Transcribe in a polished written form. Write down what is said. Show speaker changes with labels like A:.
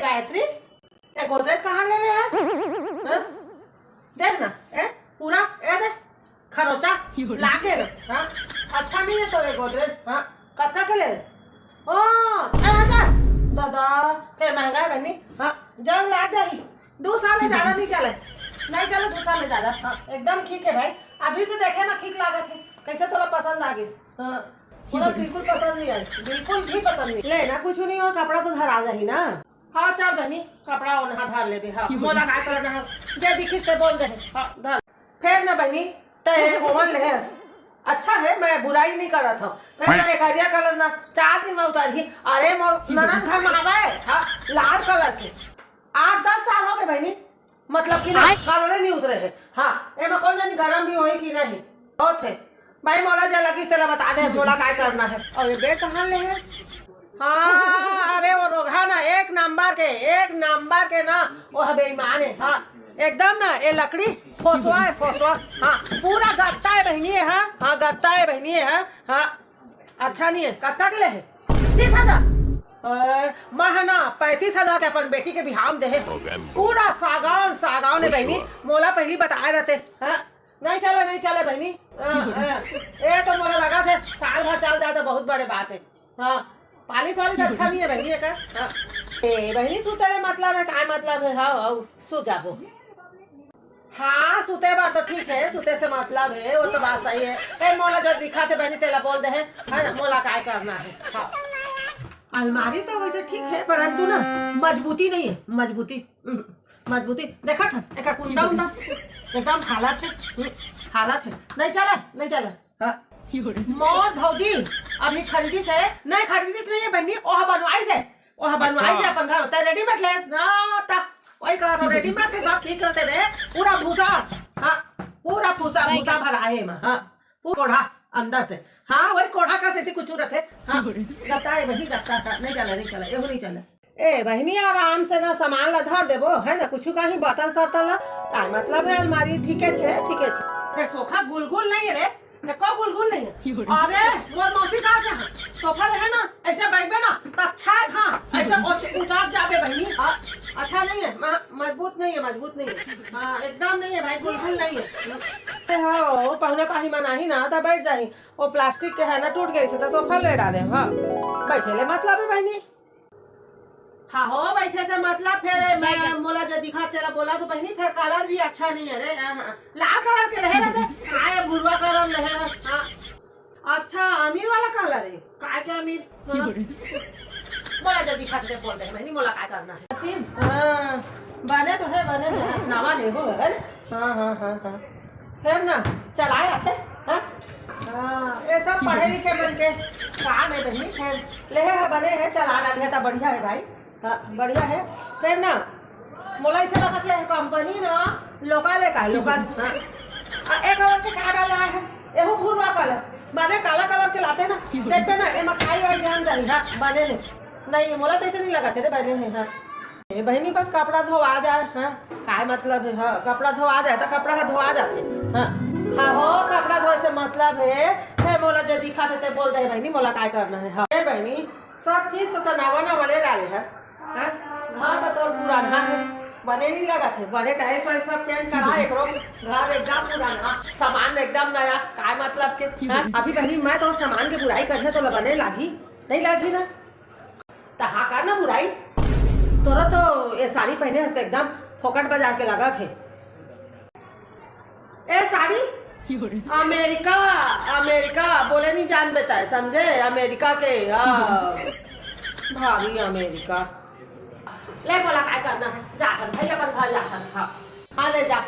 A: गायत्री ये गोदरेज कहाँ ले हाँ? देख ना पूरा देख खरोचा लागे ना हाँ? अच्छा नहीं है तो गोदरेज हाँ कत्ता के ले ओ 6,000 दादा फिर महंगा है बहनी हाँ जब ला जाही 2 साल में ज्यादा नहीं चले 2 साल में ज्यादा हाँ एकदम ठीक है भाई अभी से देखे ना ठीक लागत है कैसे तोला पसंद आ गई हाँ बोला बिल्कुल पसंद नहीं आई बिल्कुल भी पसंद नहीं ले ना कुछ नहीं और कपड़ा तो धर आ जाही ना हाँ चल बहनी कपड़ा वहाँ धर ले हाँ मोला का करना है जे दिखी से बोल दे हाँ धर फिर ना बहनी ते ओवन ले अच्छा है मैं बुराई नहीं कर रहा था फिर मैं हरिया कलर ना 4 दिन में उतारी अरे मोर ननद घर में आवे हाँ लाल कलर के 8-10 साल हो गए बहनी मतलब कि कलर नहीं उतरे है हाँ ये मैं कौन जानी गरम भी होई कि नहीं बहुत है भाई मोला जा लगी तेरा बता दे मोला क्या करना है और ये बेड कहाँ ले है हाँ अरे वो रोगा ना एक नंबर के ना वो बेईमान है हाँ एकदम ना ये लकड़ी फोसवा हाँ पूरा गत्ता है बहनी है हाँ गत्ता है बहनी है हाँ अच्छा नहीं है कत्ता के लिए है 30,000 महना 35,000 के अपन बेटी के बिहाम दे है पूरा सागौन है बहनी मोला पहली बताए रहते हाँ नहीं चले बहनी ये तो मोला लगा थे साल भर चल जाए तो बहुत बड़े बात है हाँ पालिश अच्छा नहीं है बहनी का हाँ बहनी सुते मतलब है क्या मतलब है हाँ सो जाओ हाँ सुते बार तो ठीक है सुते से मतलब है वो तो बात सही है मोला जो दिखा थे बहनी तेला बोल दे है ना मोला काय करना है हाँ अलमारी तो वैसे ठीक है परंतु ना मजबूती नहीं है मजबूती देखा था एक कुंदा उंदा एकदम हालत है नहीं चला हाँ मोर भौजी अभी खरीदी से नहीं है बहनी ओह बनवाई से अपन घर होता है रेडीमेड लेस ना ता वही कहा था रेडीमेड से सब ठीक करते थे पूरा भूसा हाँ पूरा भूसा भरा है हाँ पूरा कोढ़ा अंदर से हाँ वही कोढ़ा का से कुछ रखे हाँ गत्ता है वही गत्ता था नहीं चला ये नहीं चला ए बहनी आराम से ना सामान ला धर देबो है ना कुछ का ही बर्तन सर्तन ला का मतलब है अलमारी ठीक है फिर सोफा गुलगुल नहीं है रे को गुलगुल नहीं है अरे मोर मौसी कहा से सोफा है ना ऐसे बैठबे ना तो अच्छा है हाँ ऐसे ऊंचा जाबे बहनी हाँ अच्छा नहीं है मजबूत नहीं है हाँ एकदम नहीं है भाई गुलगुल नहीं है हाँ पहले पाही मना ही ना था बैठ जाही वो प्लास्टिक के है ना टूट गई से तो सोफा ले डाले हाँ बैठे ले मतलब है बहनी हाँ हो बैठे से मतलब फिर मैं मोला जो दिखा तेरा बोला तो बहनी फिर कलर भी अच्छा नहीं है रे लाल कलर के रहे रहते आए भुरवा कलर रहे हाँ अच्छा अमीर वाला कलर है काय के अमीर मोला जो दिखा ते बोल दे बहनी मोला क्या करना है बने तो है नवा ले हो है हाँ फिर ना चलाए आते ये सब पढ़े लिखे बन के काम है बहनी फिर ले बने है चला डालिए तो बढ़िया है भाई हाँ बढ़िया है फिर ना मोला इसे लगत है कंपनी ना लोकल हाँ एक कलर के क्या डाला है एहो भूरा कलर बने काला कलर के लाते ना देखते ना ये मकाई वाली जान जानी हाँ बने नहीं मोला तो ऐसे नहीं लगाते रे बने हैं हाँ बहनी बस कपड़ा धोआ जाए हाँ काय मतलब है हाँ कपड़ा धोआ जाए तो कपड़ा का धोआ जाते हाँ हो कपड़ा धोए से मतलब है मोला जो दिखा देते बोल दे बहनी मोला काय करना है हाँ बहनी सब चीज तो नवा ले डाले है घर तो तोर पुराना है बने नहीं लगा थे बने टाइल्स वाइल्स सब चेंज करा एक घर एकदम पुराना सामान एकदम नया काय मतलब के अभी बहनी मैं तो सामान की बुराई कर तो बने लागी नहीं लागी ना तो हाँ कर ना बुराई तोरा तो ये साड़ी पहने हंसते एकदम फोकट बाजार के लगा थे ए साड़ी अमेरिका बोले नहीं जान बेटा है समझे अमेरिका के भारी अमेरिका ले बोला क्या करना है जाकर भाई अपन घर जाकर हाँ ले जा